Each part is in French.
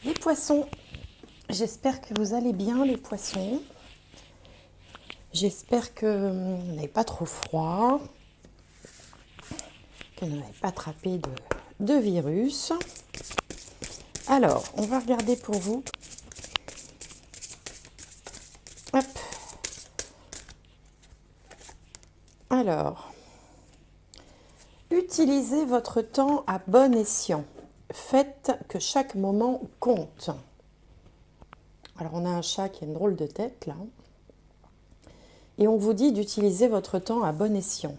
Les poissons, j'espère que vous allez bien les poissons. J'espère que vous n'avez pas trop froid, que vous n'avez pas attrapé de virus. Alors, on va regarder pour vous. Hop. Alors, utilisez votre temps à bon escient. Faites que chaque moment compte. Alors, on a un chat qui a une drôle de tête, là. Et on vous dit d'utiliser votre temps à bon escient.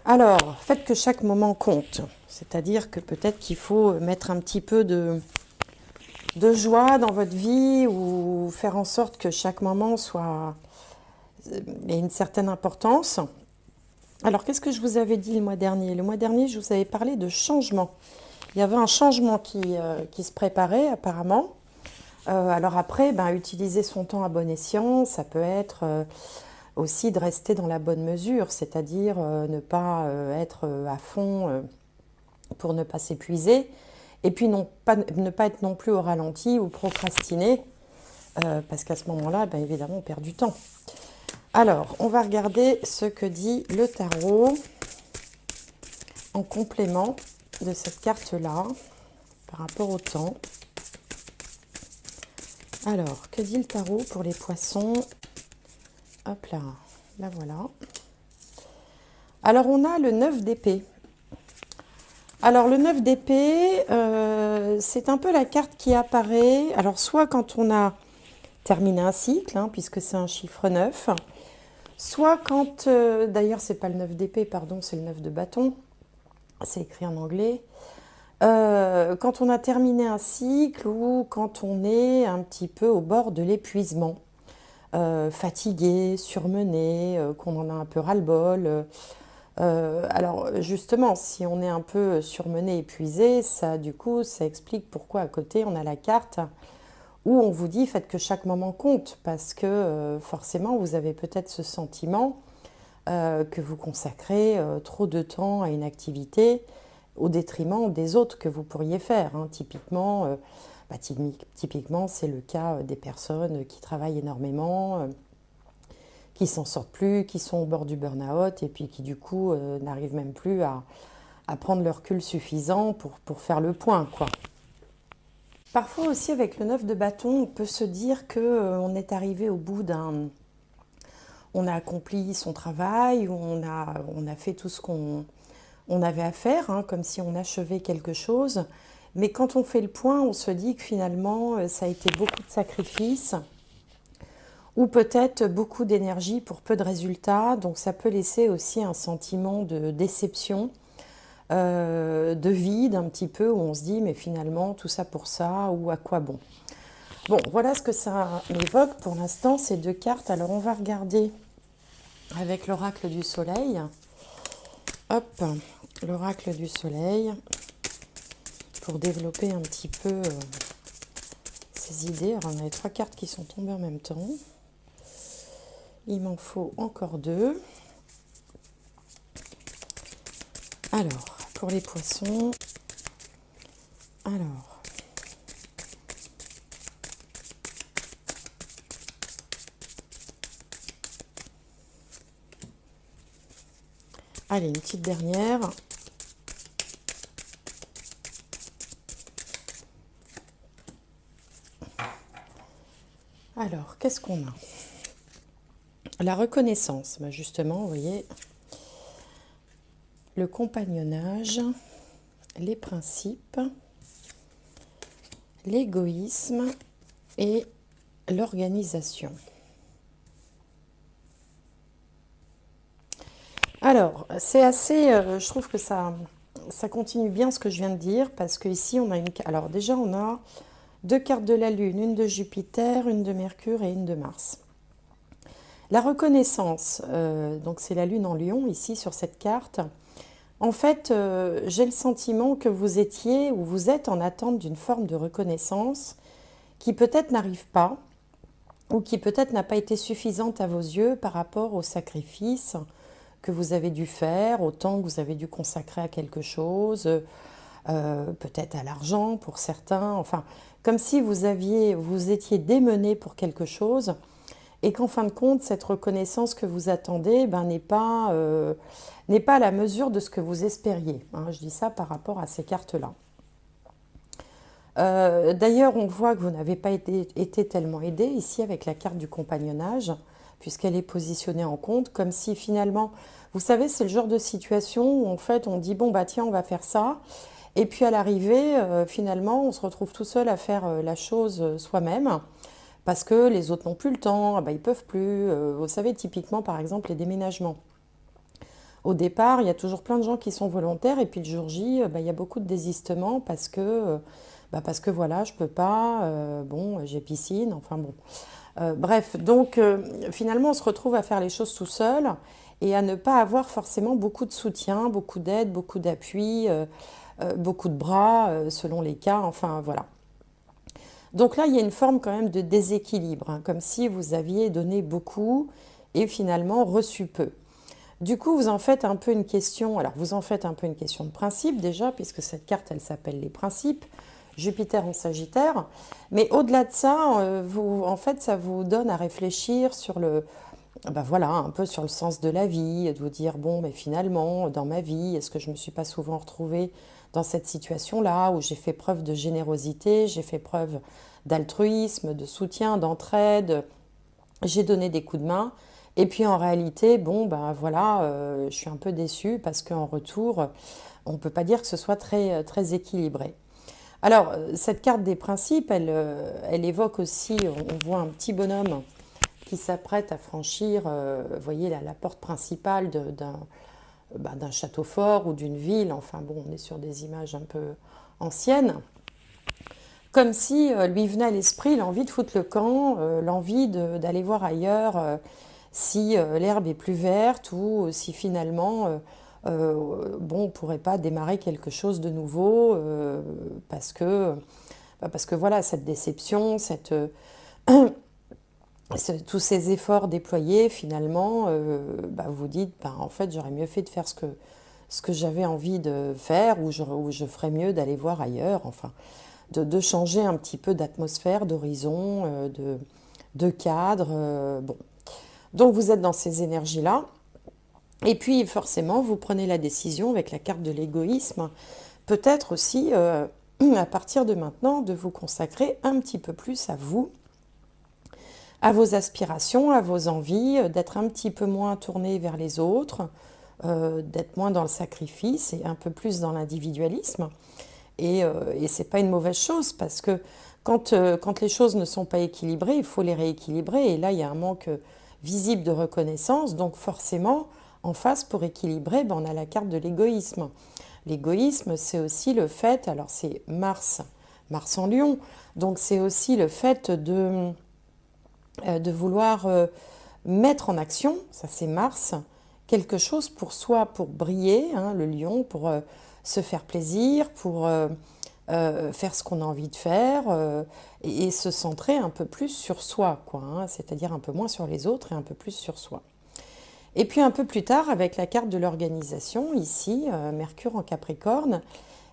Alors, faites que chaque moment compte. C'est-à-dire que peut-être qu'il faut mettre un petit peu de joie dans votre vie ou faire en sorte que chaque moment ait une certaine importance. Alors, qu'est-ce que je vous avais dit le mois dernier? Le mois dernier, je vous avais parlé de changement. Il y avait un changement qui se préparait apparemment. Alors après, utiliser son temps à bon escient, ça peut être aussi de rester dans la bonne mesure, c'est-à-dire ne pas être à fond pour ne pas s'épuiser, et puis ne pas être non plus au ralenti ou procrastiner, parce qu'à ce moment-là, évidemment, on perd du temps. Alors, on va regarder ce que dit le tarot en complément de cette carte-là par rapport au temps. Alors, que dit le tarot pour les poissons? Hop là, là voilà. Alors, on a le 9 d'épée. Alors, le 9 d'épée, c'est un peu la carte qui apparaît. Alors, soit quand on a terminé un cycle, puisque c'est un chiffre 9, soit quand, d'ailleurs, c'est pas le 9 d'épée, pardon, c'est le 9 de bâton. C'est écrit en anglais. Quand on a terminé un cycle ou quand on est un petit peu au bord de l'épuisement, fatigué, surmené, qu'on en a un peu ras-le-bol. Alors justement, si on est un peu surmené, épuisé, ça du coup, ça explique pourquoi à côté on a la carte où on vous dit faites que chaque moment compte, parce que forcément vous avez peut-être ce sentiment que vous consacrez trop de temps à une activité au détriment des autres que vous pourriez faire. Typiquement, c'est le cas des personnes qui travaillent énormément, qui s'en sortent plus, qui sont au bord du burn-out et puis qui du coup n'arrivent même plus à prendre le recul suffisant pour faire le point, quoi. Parfois aussi avec le 9 de bâton, on peut se dire qu'on est arrivé au bout d'un... On a accompli son travail, on a fait tout ce qu'on avait à faire, comme si on achevait quelque chose. Mais quand on fait le point, on se dit que finalement, ça a été beaucoup de sacrifices ou peut-être beaucoup d'énergie pour peu de résultats. Donc ça peut laisser aussi un sentiment de déception, de vide un petit peu, où on se dit mais finalement tout ça pour ça, ou à quoi bon. Bon, voilà ce que ça m'évoque pour l'instant, ces deux cartes. Alors on va regarder avec l'oracle du soleil. Hop, l'oracle du soleil, pour développer un petit peu ces idées. Alors on a les trois cartes qui sont tombées en même temps. Il m'en faut encore deux. Alors, pour les poissons, alors, allez, une petite dernière. Alors, qu'est-ce qu'on a? La reconnaissance, justement, vous voyez, le compagnonnage, les principes, l'égoïsme et l'organisation. Alors, c'est assez, je trouve que ça continue bien ce que je viens de dire, parce que ici on a une... Alors déjà, on a deux cartes de la Lune, une de Jupiter, une de Mercure et une de Mars. La reconnaissance, donc c'est la Lune en Lion, ici sur cette carte. En fait, j'ai le sentiment que vous étiez ou vous êtes en attente d'une forme de reconnaissance qui peut-être n'arrive pas, ou qui peut-être n'a pas été suffisante à vos yeux par rapport au sacrifice que vous avez dû faire, au temps que vous avez dû consacrer à quelque chose, peut-être à l'argent pour certains, enfin, comme si vous étiez démené pour quelque chose et qu'en fin de compte, cette reconnaissance que vous attendez ben, n'est pas à la mesure de ce que vous espériez. Hein. Je dis ça par rapport à ces cartes-là. D'ailleurs, on voit que vous n'avez pas été tellement aidé ici avec la carte du compagnonnage, puisqu'elle est positionnée en compte, comme si finalement, vous savez, c'est le genre de situation où en fait on dit bon bah tiens on va faire ça, et puis à l'arrivée, finalement, on se retrouve tout seul à faire la chose soi-même, parce que les autres n'ont plus le temps, ah bah, ils peuvent plus. Vous savez, typiquement par exemple les déménagements. Au départ, il y a toujours plein de gens qui sont volontaires et puis le jour J, bah, il y a beaucoup de désistements parce que voilà, je peux pas, bon, j'ai piscine, enfin bon. Bref, donc finalement, on se retrouve à faire les choses tout seul et à ne pas avoir forcément beaucoup de soutien, beaucoup d'aide, beaucoup d'appui, beaucoup de bras, selon les cas, enfin voilà. Donc là, il y a une forme quand même de déséquilibre, hein, comme si vous aviez donné beaucoup et finalement reçu peu. Du coup, vous en faites un peu une question, alors vous en faites un peu une question de principe déjà, puisque cette carte, elle s'appelle les principes, Jupiter en Sagittaire, mais au-delà de ça, en fait, ça vous donne à réfléchir sur ben voilà, un peu sur le sens de la vie, de vous dire, bon, mais finalement, dans ma vie, est-ce que je ne me suis pas souvent retrouvée dans cette situation-là, où j'ai fait preuve de générosité, j'ai fait preuve d'altruisme, de soutien, d'entraide, j'ai donné des coups de main, et puis en réalité, bon, ben voilà, je suis un peu déçue parce qu'en retour, on ne peut pas dire que ce soit très, très équilibré. Alors, cette carte des principes, elle évoque aussi, on voit un petit bonhomme qui s'apprête à franchir, vous voyez, la porte principale d'un château fort ou d'une ville. Enfin bon, on est sur des images un peu anciennes. Comme si lui venait à l'esprit l'envie de foutre le camp, l'envie d'aller voir ailleurs si l'herbe est plus verte ou si finalement, bon, on ne pourrait pas démarrer quelque chose de nouveau parce que voilà, cette déception, tous ces efforts déployés, finalement, bah, vous dites, bah, en fait, j'aurais mieux fait de faire ce que j'avais envie de faire ou je ferais mieux d'aller voir ailleurs, enfin, de changer un petit peu d'atmosphère, d'horizon, de cadre. Bon. Donc, vous êtes dans ces énergies-là. Et puis, forcément, vous prenez la décision avec la carte de l'égoïsme, peut-être aussi, à partir de maintenant, de vous consacrer un petit peu plus à vos aspirations, à vos envies, d'être un petit peu moins tourné vers les autres, d'être moins dans le sacrifice et un peu plus dans l'individualisme. Et ce n'est pas une mauvaise chose parce que quand les choses ne sont pas équilibrées, il faut les rééquilibrer. Et là, il y a un manque visible de reconnaissance. Donc forcément, en face, pour équilibrer, ben, on a la carte de l'égoïsme. L'égoïsme, c'est aussi le fait, alors c'est Mars en Lion, donc c'est aussi le fait de vouloir mettre en action, ça c'est Mars, quelque chose pour soi, pour briller, hein, le lion, pour se faire plaisir, pour faire ce qu'on a envie de faire et se centrer un peu plus sur soi, quoi, hein, c'est-à-dire un peu moins sur les autres et un peu plus sur soi. Et puis un peu plus tard, avec la carte de l'organisation, ici, Mercure en Capricorne,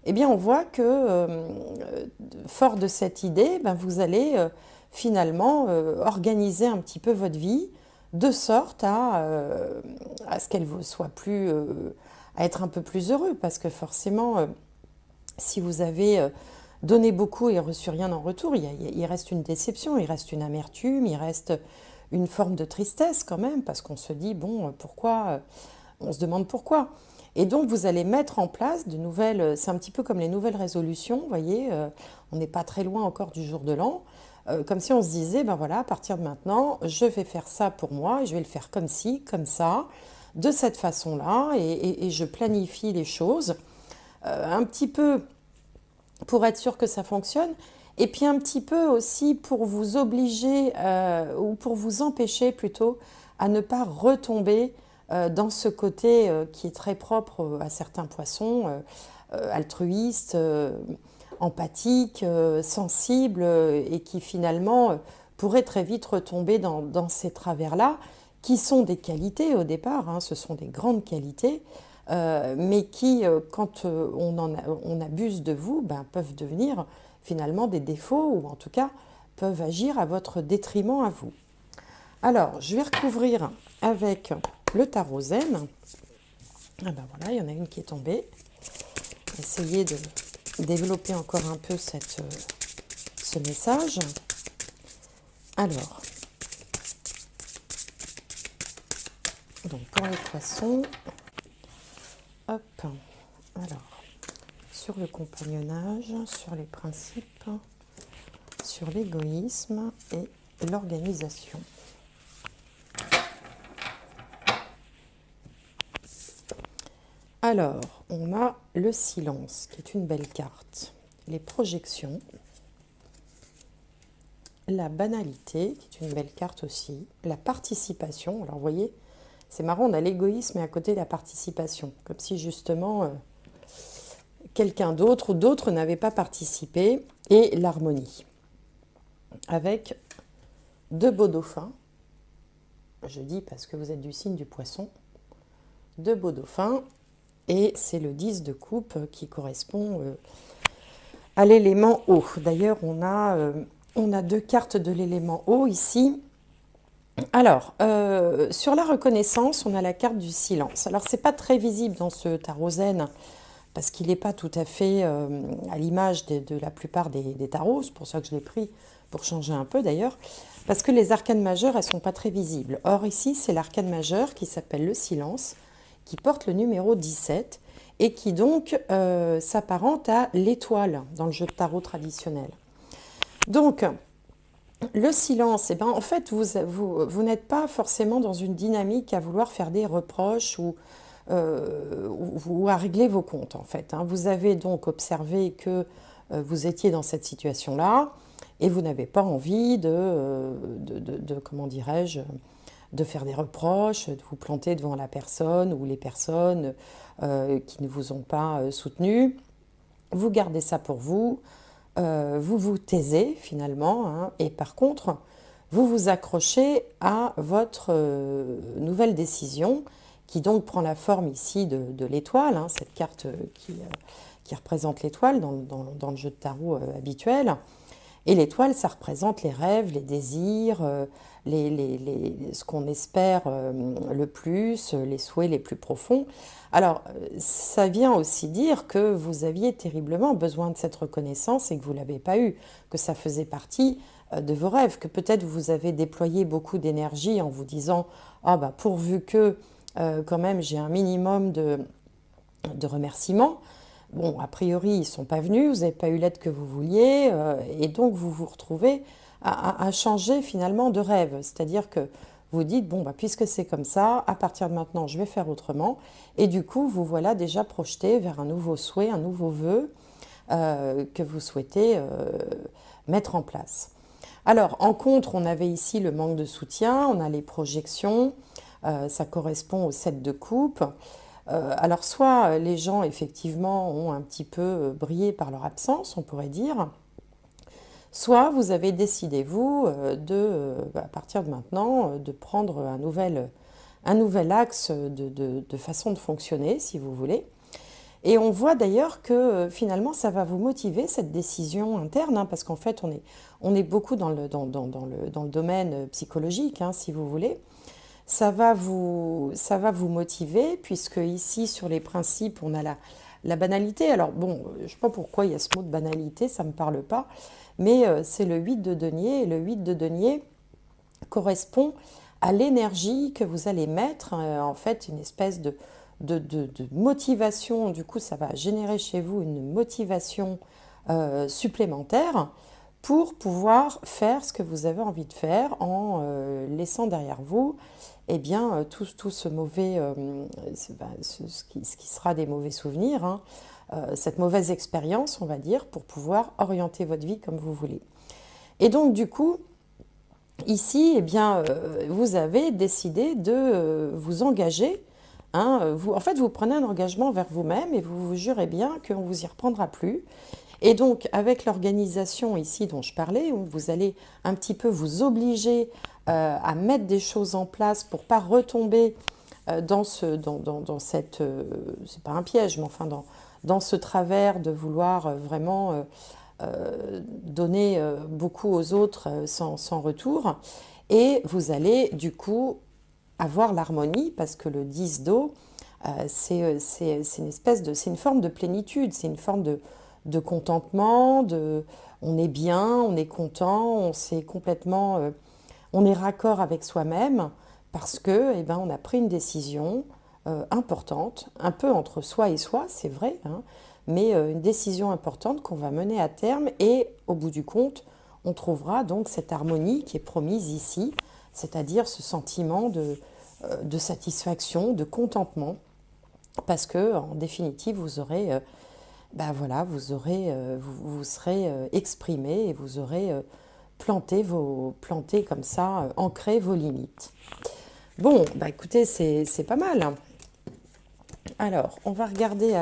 eh bien on voit que, fort de cette idée, ben, vous allez finalement organiser un petit peu votre vie de sorte à ce qu'elle vous soit plus, à être un peu plus heureux, parce que forcément, si vous avez donné beaucoup et reçu rien en retour, il reste une déception, il reste une amertume, il reste une forme de tristesse quand même, parce qu'on se dit, bon, pourquoi, on se demande pourquoi. Et donc, vous allez mettre en place de nouvelles, c'est un petit peu comme les nouvelles résolutions, vous voyez, on n'est pas très loin encore du jour de l'an, comme si on se disait, ben voilà, à partir de maintenant, je vais faire ça pour moi, et je vais le faire comme ci, comme ça, de cette façon-là, et je planifie les choses, un petit peu pour être sûr que ça fonctionne, et puis un petit peu aussi pour vous obliger, ou pour vous empêcher plutôt, à ne pas retomber dans ce côté qui est très propre à certains poissons, altruistes, empathiques, sensibles, et qui finalement pourraient très vite retomber dans ces travers-là, qui sont des qualités au départ, hein, ce sont des grandes qualités, mais qui, quand on abuse de vous, ben, peuvent devenir finalement des défauts, ou en tout cas peuvent agir à votre détriment à vous. Alors, je vais recouvrir avec le tarot zen. Ah ben voilà, il y en a une qui est tombée. Essayez de développer encore un peu ce message. Alors, donc pour les poissons, hop, alors, sur le compagnonnage, sur les principes, sur l'égoïsme et l'organisation. Alors, on a le silence, qui est une belle carte. Les projections. La banalité, qui est une belle carte aussi. La participation. Alors, vous voyez, c'est marrant, on a l'égoïsme et à côté la participation. Comme si, justement, quelqu'un d'autre ou d'autres n'avaient pas participé. Et l'harmonie. Avec deux beaux dauphins. Je dis parce que vous êtes du signe du poisson. Deux beaux dauphins. Et c'est le 10 de coupe qui correspond à l'élément eau. D'ailleurs, on a deux cartes de l'élément eau ici. Alors, sur la reconnaissance, on a la carte du silence. Alors, ce n'est pas très visible dans ce tarot zen, parce qu'il n'est pas tout à fait à l'image de la plupart des tarots. C'est pour ça que je l'ai pris, pour changer un peu d'ailleurs. Parce que les arcanes majeures, elles ne sont pas très visibles. Or, ici, c'est l'arcane majeur qui s'appelle le silence, qui porte le numéro 17 et qui donc s'apparente à l'étoile dans le jeu de tarot traditionnel. Donc, le silence, eh ben, en fait, vous n'êtes pas forcément dans une dynamique à vouloir faire des reproches ou à régler vos comptes, en fait. Hein. Vous avez donc observé que vous étiez dans cette situation-là et vous n'avez pas envie comment dirais-je, de faire des reproches, de vous planter devant la personne ou les personnes qui ne vous ont pas soutenu. Vous gardez ça pour vous, vous vous taisez finalement, hein, et par contre, vous vous accrochez à votre nouvelle décision qui donc prend la forme ici de l'étoile, hein, cette carte qui représente l'étoile dans le jeu de tarot habituel. Et l'étoile, ça représente les rêves, les désirs, ce qu'on espère le plus, les souhaits les plus profonds. Alors, ça vient aussi dire que vous aviez terriblement besoin de cette reconnaissance et que vous ne l'avez pas eue, que ça faisait partie de vos rêves, que peut-être vous avez déployé beaucoup d'énergie en vous disant « Ah bah pourvu que quand même j'ai un minimum de remerciements », bon, a priori, ils ne sont pas venus, vous n'avez pas eu l'aide que vous vouliez, et donc vous vous retrouvez à changer finalement de rêve. C'est-à-dire que vous dites, bon, bah, puisque c'est comme ça, à partir de maintenant, je vais faire autrement. Et du coup, vous voilà déjà projeté vers un nouveau souhait, un nouveau vœu que vous souhaitez mettre en place. Alors, en contre, on avait ici le manque de soutien, on a les projections, ça correspond au 7 de coupe. Alors soit les gens effectivement ont un petit peu brillé par leur absence, on pourrait dire, soit vous avez décidé, vous, à partir de maintenant, de prendre un nouvel axe de façon de fonctionner, si vous voulez. Et on voit d'ailleurs que finalement ça va vous motiver, cette décision interne, hein, parce qu'en fait on est beaucoup dans le domaine psychologique, hein, si vous voulez. Ça va vous motiver, puisque ici, sur les principes, on a la banalité. Alors bon, je ne sais pas pourquoi il y a ce mot de banalité, ça ne me parle pas, mais c'est le 8 de denier, et le 8 de denier correspond à l'énergie que vous allez mettre, en fait, une espèce de motivation. Du coup, ça va générer chez vous une motivation supplémentaire pour pouvoir faire ce que vous avez envie de faire en laissant derrière vous tout ce mauvais, ce qui sera des mauvais souvenirs, hein, cette mauvaise expérience, on va dire, pour pouvoir orienter votre vie comme vous voulez. Et donc, du coup, ici, vous avez décidé de vous engager. Hein, en fait, vous prenez un engagement vers vous-même et vous vous jurez bien qu'on ne vous y reprendra plus. Et donc, avec l'organisation ici dont je parlais, où vous allez un petit peu vous obliger à mettre des choses en place pour ne pas retomber dans cette... c'est pas un piège, mais enfin dans ce travers de vouloir vraiment donner beaucoup aux autres sans retour. Et vous allez du coup avoir l'harmonie parce que le 10 d'eau, c'est une espèce de, c'est une forme de plénitude, c'est une forme de contentement, on est bien, on est content, on s'est complètement, on est raccord avec soi-même parce que, eh ben, on a pris une décision importante, un peu entre soi et soi, c'est vrai, hein, mais une décision importante qu'on va mener à terme et au bout du compte, on trouvera donc cette harmonie qui est promise ici, c'est-à-dire ce sentiment de satisfaction, de contentement, parce que en définitive, vous aurez, ben voilà, vous serez exprimé et vous aurez planté comme ça, ancré vos limites. Bon, bah écoutez, c'est pas mal, hein. Alors, on va regarder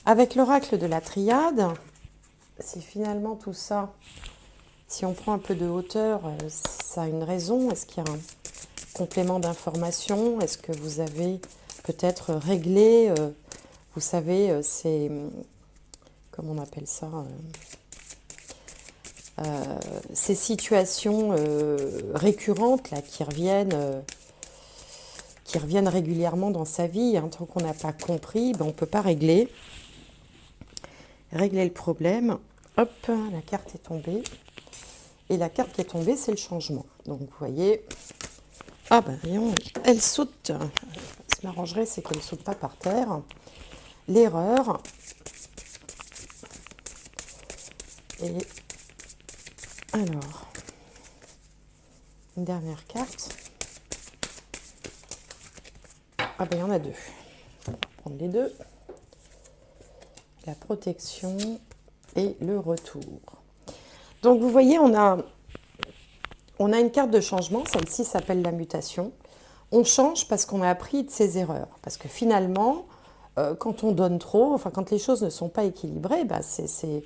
avec l'oracle de la triade, si finalement tout ça, si on prend un peu de hauteur, ça a une raison. Est-ce qu'il y a un complément d'information? Est-ce que vous avez peut-être réglé, vous savez, comment on appelle ça, ces situations récurrentes là, qui reviennent régulièrement dans sa vie, hein. Tant qu'on n'a pas compris, ben, on ne peut pas régler le problème. Hop, la carte est tombée. Et la carte qui est tombée, c'est le changement. Donc, vous voyez, ah ben, voyons, elle saute. Ce qui m'arrangerait, c'est qu'elle ne saute pas par terre. L'erreur. Et alors, une dernière carte. Ah ben, il y en a deux. On va prendre les deux. La protection et le retour. Donc, vous voyez, on a une carte de changement. Celle-ci s'appelle la mutation. On change parce qu'on a appris de ses erreurs. Parce que finalement, quand on donne trop, enfin, quand les choses ne sont pas équilibrées, bah, c'est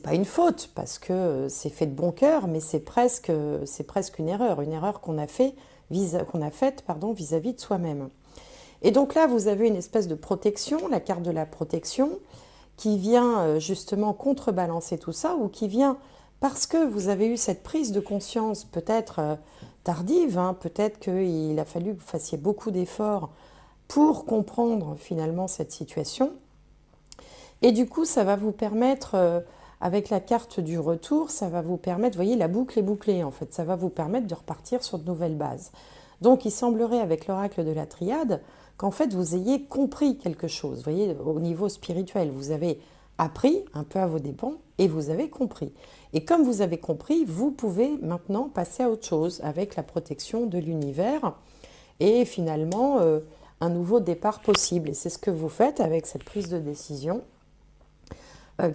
pas une faute parce que c'est fait de bon cœur, mais c'est presque une erreur qu'on a faite vis-à-vis de soi-même. Et donc là, vous avez une espèce de protection, la carte de la protection, qui vient justement contrebalancer tout ça, ou qui vient parce que vous avez eu cette prise de conscience peut-être tardive, hein, peut-être qu'il a fallu que vous fassiez beaucoup d'efforts pour comprendre finalement cette situation. Et du coup, ça va vous permettre, avec la carte du retour, ça va vous permettre, vous voyez, la boucle est bouclée en fait, ça va vous permettre de repartir sur de nouvelles bases. Donc, il semblerait avec l'oracle de la triade qu'en fait, vous ayez compris quelque chose. Vous voyez, au niveau spirituel, vous avez appris un peu à vos dépens et vous avez compris. Et comme vous avez compris, vous pouvez maintenant passer à autre chose avec la protection de l'univers et finalement un nouveau départ possible. Et c'est ce que vous faites avec cette prise de décision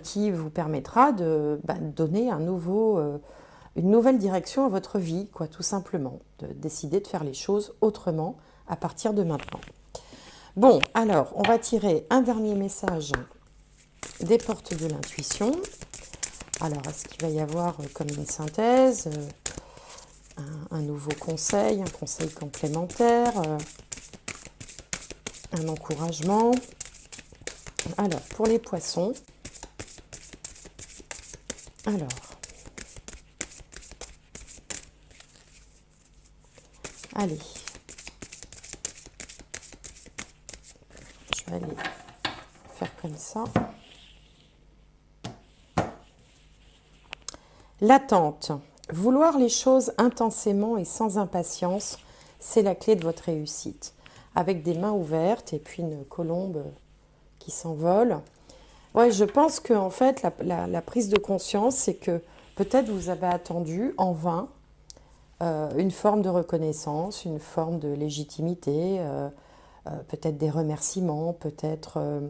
qui vous permettra de donner une nouvelle direction à votre vie, quoi, tout simplement. De décider de faire les choses autrement à partir de maintenant. Bon, alors, on va tirer un dernier message des portes de l'intuition. Alors, est-ce qu'il va y avoir comme une synthèse, un nouveau conseil, un conseil complémentaire, un encouragement? Alors, pour les poissons, alors, allez, je vais aller faire comme ça. L'attente. Vouloir les choses intensément et sans impatience, c'est la clé de votre réussite. Avec des mains ouvertes et puis une colombe qui s'envole. Ouais, je pense que en fait, la prise de conscience, c'est que peut-être vous avez attendu en vain une forme de reconnaissance, une forme de légitimité, peut-être des remerciements, peut-être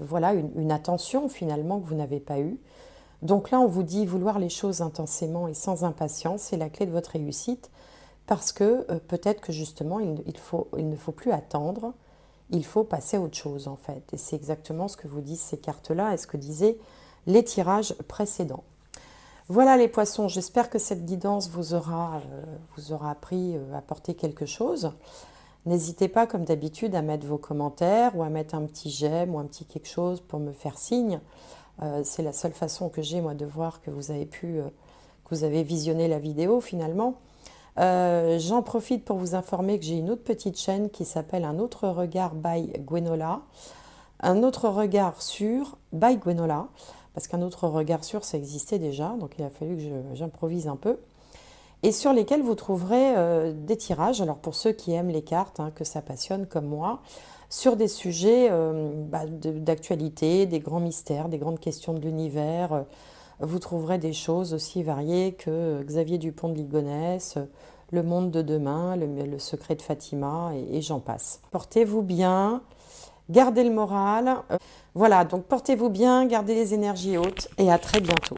voilà, une attention finalement que vous n'avez pas eue. Donc là, on vous dit vouloir les choses intensément et sans impatience, c'est la clé de votre réussite, parce que peut-être que justement, il ne faut plus attendre, il faut passer à autre chose en fait. Et c'est exactement ce que vous disent ces cartes-là et ce que disaient les tirages précédents. Voilà les poissons, j'espère que cette guidance vous aura appris, apporté quelque chose. N'hésitez pas, comme d'habitude, à mettre vos commentaires ou à mettre un petit j'aime ou un petit quelque chose pour me faire signe. C'est la seule façon que j'ai, moi, de voir que vous avez que vous avez visionné la vidéo, finalement. J'en profite pour vous informer que j'ai une autre petite chaîne qui s'appelle Un autre regard by Gwenola. Un autre regard sur by Gwenola, parce qu'un autre regard sur, ça existait déjà, donc il a fallu que j'improvise un peu. Et sur lesquels vous trouverez des tirages, alors pour ceux qui aiment les cartes, hein, que ça passionne comme moi, sur des sujets d'actualité, des grands mystères, des grandes questions de l'univers. Vous trouverez des choses aussi variées que Xavier Dupont de Ligonnès, Le monde de demain, le secret de Fatima, et j'en passe. Portez-vous bien, gardez le moral. Voilà, donc portez-vous bien, gardez les énergies hautes, et à très bientôt.